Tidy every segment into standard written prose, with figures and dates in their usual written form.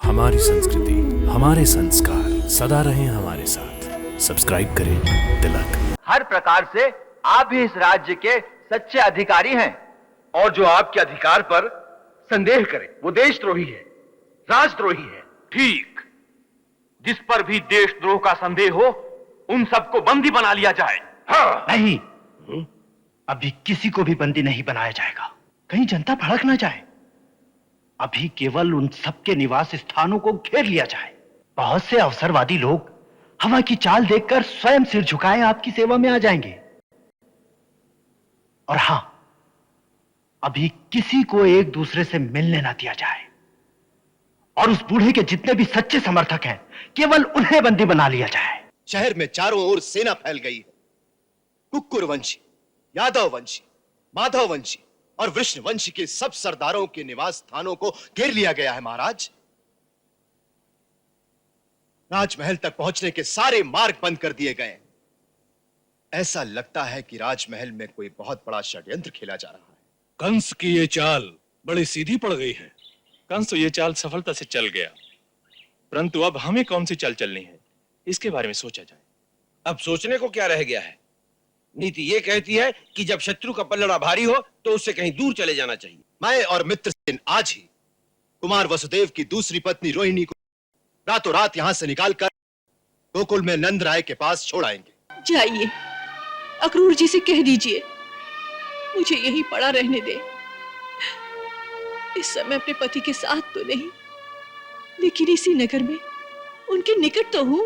हमारी संस्कृति, हमारे संस्कार सदा रहें हमारे साथ। सब्सक्राइब करें तिलक। हर प्रकार से आप भी इस राज्य के सच्चे अधिकारी हैं, और जो आपके अधिकार पर संदेह करे वो देशद्रोही है, राजद्रोही है। ठीक, जिस पर भी देशद्रोह का संदेह हो उन सबको बंदी बना लिया जाए। हाँ। नहीं, अभी किसी को भी बंदी नहीं बनाया जाएगा, कहीं जनता भड़क ना जाए। अभी केवल उन सबके निवास स्थानों को घेर लिया जाए। बहुत से अवसरवादी लोग हवा की चाल देखकर स्वयं सिर झुकाए आपकी सेवा में आ जाएंगे। और हां, अभी किसी को एक दूसरे से मिलने ना दिया जाए, और उस बूढ़े के जितने भी सच्चे समर्थक हैं केवल उन्हें बंदी बना लिया जाए। शहर में चारों ओर सेना फैल गई है। कुक्कुर वंशी, यादव वंशी, माधव वंशी और वृष्ण वंशी के सब सरदारों के निवास स्थानों को घेर लिया गया है महाराज। राजमहल तक पहुंचने के सारे मार्ग बंद कर दिए गए। ऐसा लगता है कि राजमहल में कोई बहुत बड़ा षड्यंत्र खेला जा रहा है। कंस की ये चाल बड़ी सीधी पड़ गई है। कंस तो ये चाल सफलता से चल गया, परंतु अब हमें कौन सी चाल चलनी है इसके बारे में सोचा जाए। अब सोचने को क्या रह गया है? नीति ये कहती है कि जब शत्रु का पलड़ा भारी हो तो उससे कहीं दूर चले जाना चाहिए। मैं और मित्रसेन आज ही कुमार वसुदेव की दूसरी पत्नी रोहिणी को रातों रात यहां से निकालकर गोकुल में नंद राय के पास छोड़ आएंगे। जाइए, अक्रूर जी से कह दीजिए मुझे यहीं पड़ा रहने दे। इस समय अपने पति के साथ तो नहीं, लेकिन इसी नगर में उनके निकट तो हूं।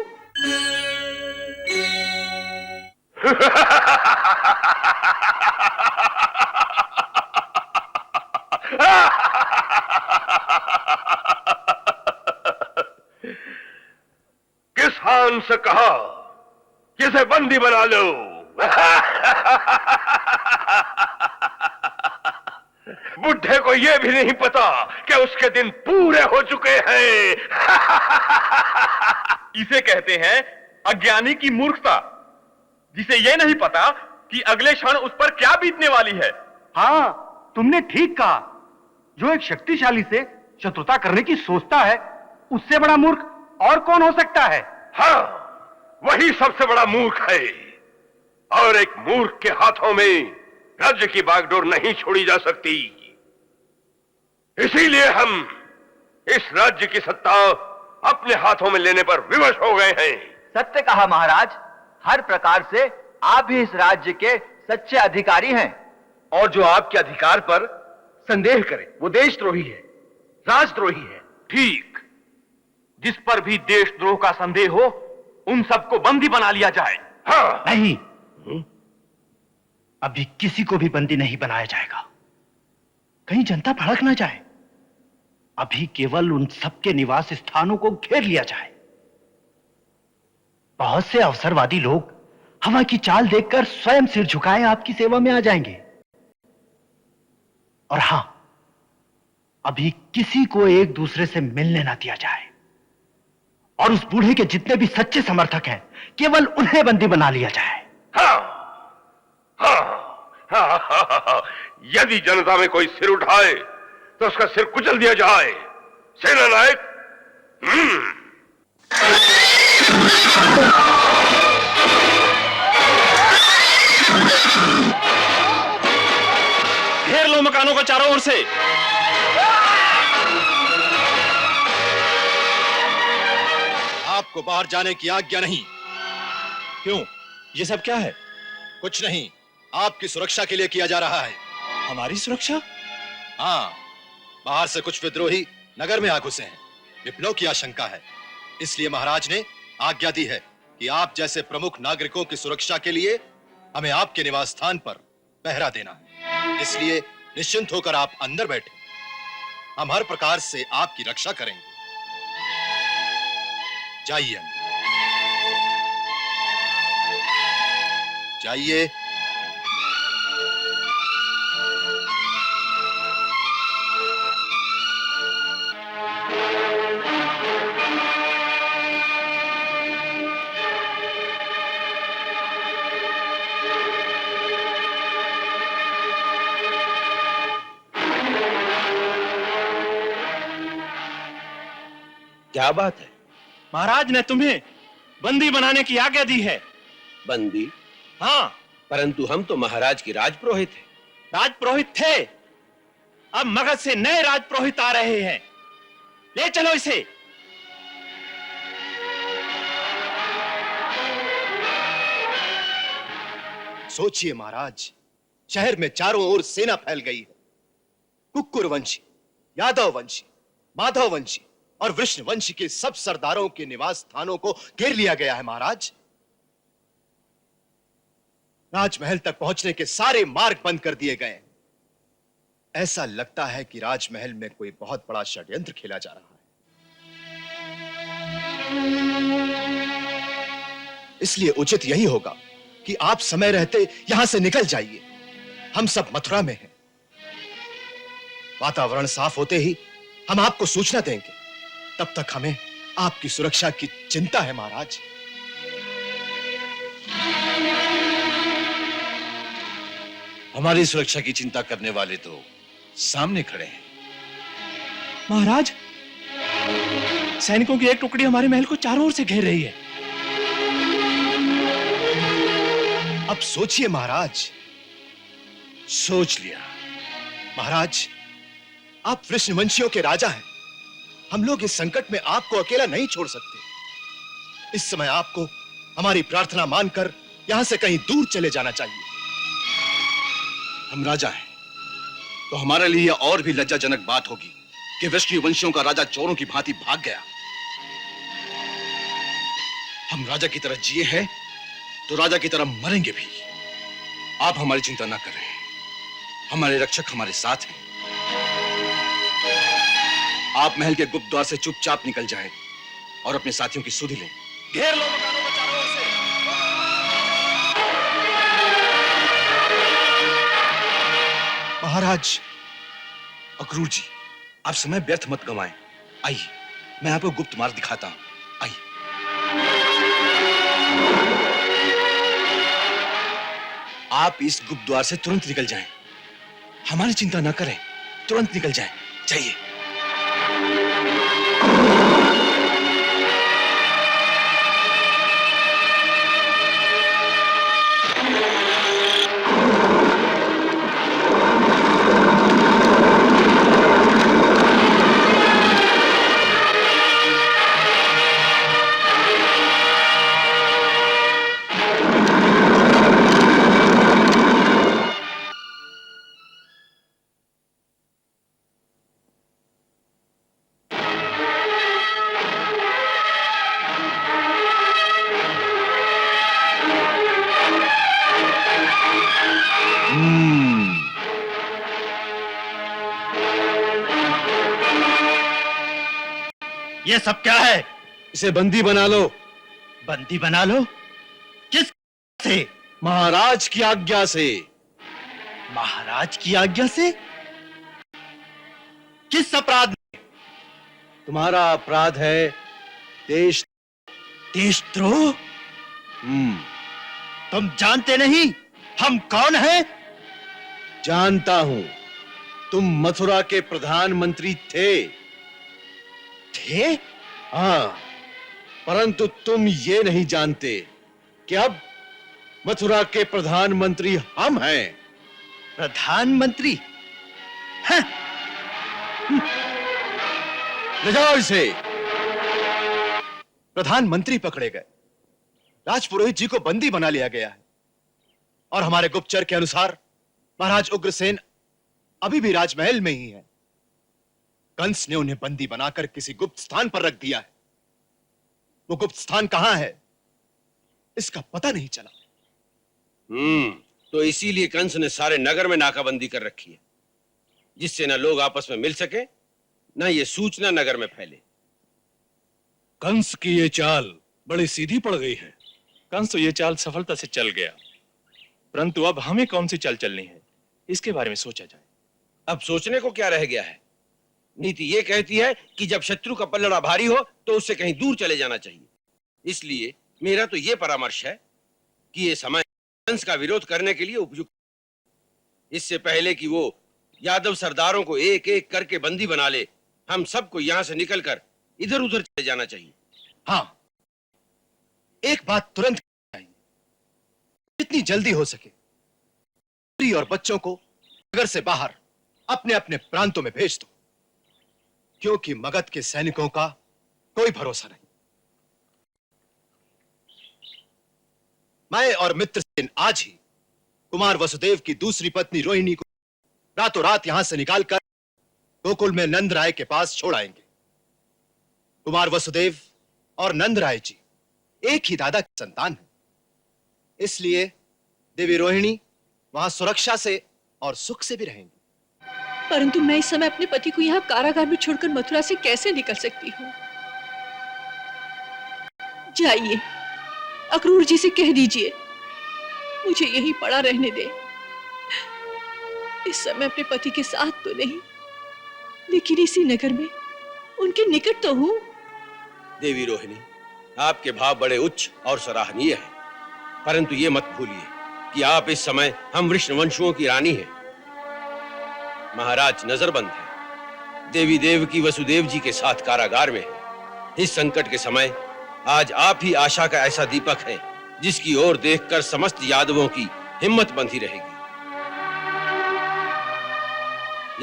किसान से कहा कि इसे बंदी बना लो। बुढ़े को यह भी नहीं पता कि उसके दिन पूरे हो चुके हैं। इसे कहते हैं अज्ञानी की मूर्खता, जिसे यह नहीं पता कि अगले क्षण उस पर क्या बीतने वाली है। हाँ, तुमने ठीक कहा। जो एक शक्तिशाली से शत्रुता करने की सोचता है, उससे बड़ा मूर्ख और कौन हो सकता है? हाँ, वही सबसे बड़ा मूर्ख है, और एक मूर्ख के हाथों में राज्य की बागडोर नहीं छोड़ी जा सकती। इसीलिए हम इस राज्य की सत्ता अपने हाथों में लेने पर विवश हो गए हैं। सत्य कहा महाराज, हर प्रकार से आप भी इस राज्य के सच्चे अधिकारी हैं, और जो आपके अधिकार पर संदेह करे वो देशद्रोही है, राजद्रोही है। ठीक, जिस पर भी देशद्रोह का संदेह हो उन सबको बंदी बना लिया जाए। हाँ। नहीं, अभी किसी को भी बंदी नहीं बनाया जाएगा, कहीं जनता भड़क ना जाए। अभी केवल उन सबके निवास स्थानों को घेर लिया जाए। बहुत से अवसरवादी लोग हवा की चाल देखकर स्वयं सिर झुकाए आपकी सेवा में आ जाएंगे। और हां, अभी किसी को एक दूसरे से मिलने ना दिया जाए, और उस बूढ़े के जितने भी सच्चे समर्थक हैं केवल उन्हें बंदी बना लिया जाए। हाँ, हाँ, हाँ, हाँ, हाँ, हाँ। यदि जनता में कोई सिर उठाए तो उसका सिर कुचल दिया जाए। सेना नायक। घेर लो मकानों को चारों ओर से। आपको बाहर जाने की आज्ञा नहीं। क्यों? ये सब क्या है? कुछ नहीं, आपकी सुरक्षा के लिए किया जा रहा है। हमारी सुरक्षा? हाँ, बाहर से कुछ विद्रोही नगर में आ घुसे हैं। विप्लव की आशंका है, इसलिए महाराज ने आज्ञा दी है कि आप जैसे प्रमुख नागरिकों की सुरक्षा के लिए हमें आपके निवास स्थान पर पहरा देना है। इसलिए निश्चिंत होकर आप अंदर बैठे, हम हर प्रकार से आपकी रक्षा करेंगे। जाइए अंदर, जाइए। क्या बात है? महाराज ने तुम्हें बंदी बनाने की आज्ञा दी है। बंदी? हाँ। परंतु हम तो महाराज के राजपुरोहित हैं। राजपुरोहित थे, अब मगध से नए राजपुरोहित आ रहे हैं। ले चलो इसे। सोचिए महाराज, शहर में चारों ओर सेना फैल गई है। कुक्कुर वंशी, यादव वंशी, माधव वंशी और वृष्ण वंशी के सब सरदारों के निवास स्थानों को घेर लिया गया है महाराज। राजमहल तक पहुंचने के सारे मार्ग बंद कर दिए गए हैं। ऐसा लगता है कि राजमहल में कोई बहुत बड़ा षड्यंत्र खेला जा रहा है। इसलिए उचित यही होगा कि आप समय रहते यहां से निकल जाइए। हम सब मथुरा में हैं। वातावरण साफ होते ही हम आपको सूचना देंगे। तब तक हमें आपकी सुरक्षा की चिंता है महाराज। हमारी सुरक्षा की चिंता करने वाले तो सामने खड़े हैं। महाराज, सैनिकों की एक टुकड़ी हमारे महल को चारों ओर से घेर रही है। अब सोचिए महाराज। सोच लिया। महाराज, आप वृष्णवंशियों के राजा हैं। हम लोग इस संकट में आपको अकेला नहीं छोड़ सकते। इस समय आपको हमारी प्रार्थना मानकर यहां से कहीं दूर चले जाना चाहिए। हम राजा हैं, तो हमारे लिए और भी लज्जाजनक बात होगी कि वृष्णवंशियों का राजा चोरों की भांति भाग गया। हम राजा की तरह जिए हैं तो राजा की तरह मरेंगे भी। आप हमारी चिंता ना करें, हमारे रक्षक हमारे साथ हैं। आप महल के गुप्त द्वार से चुपचाप निकल जाएं और अपने साथियों की सुधि लें। घेर लो मकानों को चारों ओर से। महाराज। अक्रूर जी, आप समय व्यर्थ मत गंवाएं। आइए, मैं आपको गुप्त मार्ग दिखाता हूं। आइए। आप इस गुप्त द्वार से तुरंत निकल जाएं। हमारी चिंता ना करें, तुरंत निकल जाएं। जाइए। ये सब क्या है? इसे बंदी बना लो। बंदी बना लो? किस से? महाराज की आज्ञा से। महाराज की आज्ञा से? किस अपराध में? तुम्हारा अपराध है देशद्रोह। तुम जानते नहीं हम कौन हैं? जानता हूं, तुम मथुरा के प्रधानमंत्री थे। थे? हाँ, परंतु तुम ये नहीं जानते कि अब मथुरा के प्रधानमंत्री हम हैं। प्रधानमंत्री? हैं? ले जाओ इसे। प्रधानमंत्री पकड़े गए। राजपुरोहित जी को बंदी बना लिया गया है और हमारे गुप्तचर के अनुसार महाराज उग्रसेन अभी भी राजमहल में ही है। कंस ने उन्हें बंदी बनाकर किसी गुप्त स्थान पर रख दिया है। वो गुप्त स्थान कहां है इसका पता नहीं चला। तो इसीलिए कंस ने सारे नगर में नाकाबंदी कर रखी है, जिससे ना लोग आपस में मिल सके, ना ये सूचना नगर में फैले। कंस की ये चाल बड़ी सीधी पड़ गई है। कंस तो ये चाल सफलता से चल गया, परंतु अब हमें कौन सी चाल चलनी है, इसके बारे में सोचा जाए। अब सोचने को क्या रह गया है? नीति ये कहती है कि जब शत्रु का पलड़ा भारी हो तो उससे कहीं दूर चले जाना चाहिए। इसलिए मेरा तो ये परामर्श है कि ये समय कंस का विरोध करने के लिए उपयुक्त। इससे पहले कि वो यादव सरदारों को एक एक करके बंदी बना ले, हम सबको यहां से निकलकर इधर उधर चले जाना चाहिए। हाँ, एक बात तुरंत चाहिए, जितनी जल्दी हो सके स्त्री और बच्चों को नगर से बाहर अपने अपने प्रांतों में भेज दो, क्योंकि मगध के सैनिकों का कोई भरोसा नहीं। मैं और मित्रसेन आज ही कुमार वसुदेव की दूसरी पत्नी रोहिणी को रातों रात यहां से निकालकर गोकुल में नंद राय के पास छोड़ आएंगे। कुमार वसुदेव और नंद राय जी एक ही दादा की संतान है, इसलिए देवी रोहिणी वहां सुरक्षा से और सुख से भी रहेंगी। परंतु मैं इस समय अपने पति को यहाँ कारागार में छोड़कर मथुरा से कैसे निकल सकती हूँ? जाइए, अक्रूर जी से कह दीजिए मुझे यहीं पड़ा रहने दे। इस समय अपने पति के साथ तो नहीं, लेकिन इसी नगर में उनके निकट तो हूँ। देवी रोहिणी, आपके भाव बड़े उच्च और सराहनीय हैं, परंतु ये मत भूलिए कि आप इस समय हम वृष्णवंशुओं की रानी हैं। महाराज नजरबंद है, देवी देव की वसुदेव जी के साथ कारागार में है। इस संकट के समय आज आप ही आशा का ऐसा दीपक है जिसकी ओर देखकर समस्त यादवों की हिम्मत बंधी रहेगी।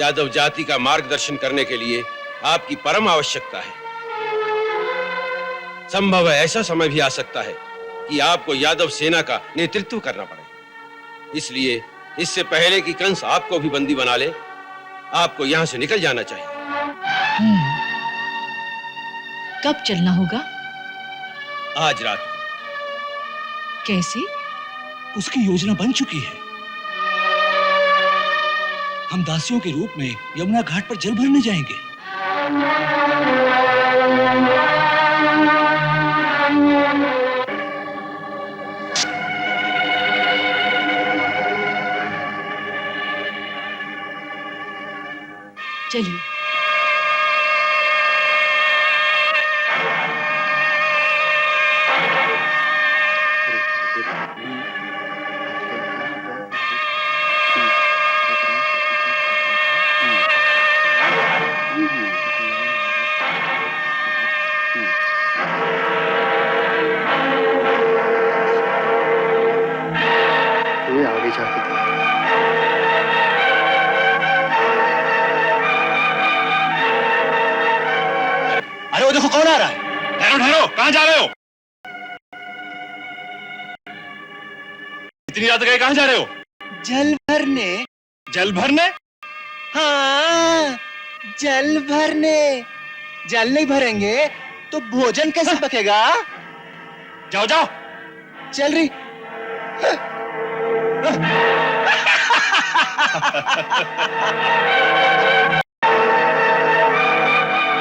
यादव जाति का मार्गदर्शन करने के लिए आपकी परम आवश्यकता है। संभव है ऐसा समय भी आ सकता है कि आपको यादव सेना का नेतृत्व करना पड़े। इसलिए इससे पहले कि कंस आपको भी बंदी बना ले, आपको यहां से निकल जाना चाहिए। कब चलना होगा? आज रात को। कैसे? उसकी योजना बन चुकी है। हम दासियों के रूप में यमुना घाट पर जल भरने जाएंगे। चलिए। आगे जाके अरे वो देखो कौन आ रहा है। ठहरो ठहरो, कहां जा रहे हो? इतनी रात गए कहां जा रहे हो? जल भरने। जल भरने? हाँ, जल भरने। जल नहीं भरेंगे तो भोजन कैसे पकेगा? जाओ जाओ। चल रही।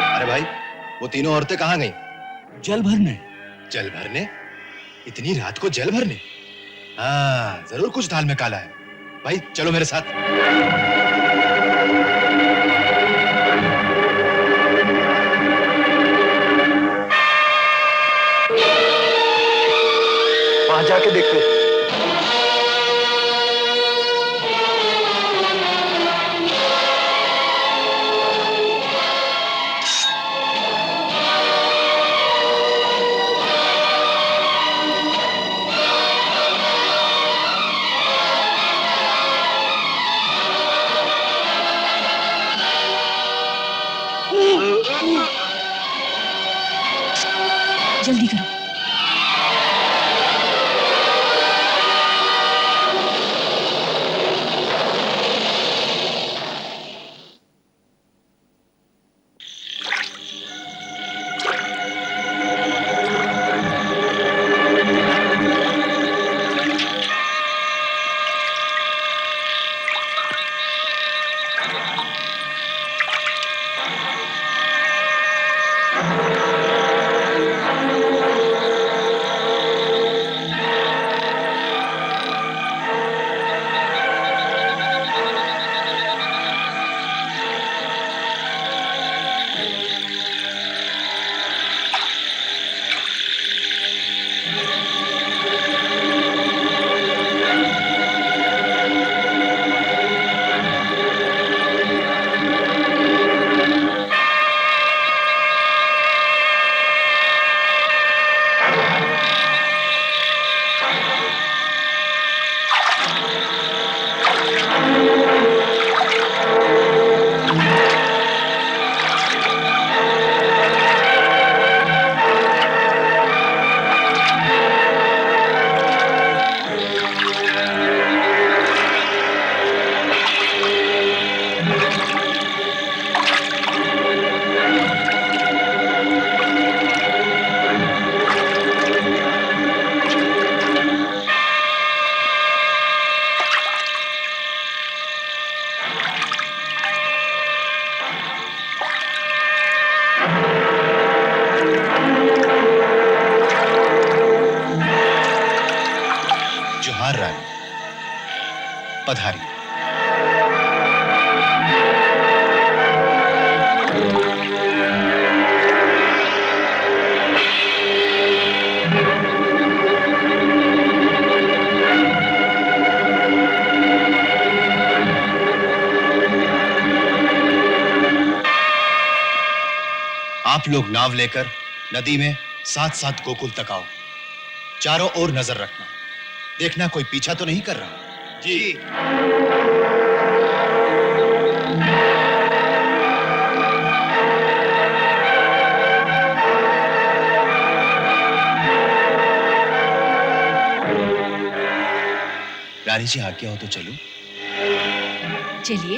अरे भाई, वो तीनों औरतें कहां गईं? जल भरने। जल भरने? इतनी रात को जल भरने? हाँ, जरूर कुछ दाल में काला है। भाई चलो मेरे साथ। वहां जाके देखते। जल्दी करो। पधारिए। आप लोग नाव लेकर नदी में साथ साथ गोकुल तक आओ। चारों ओर नजर रखना, देखना कोई पीछा तो नहीं कर रहा। जी। रानी जी आज्ञा हो तो चलो। चलिए।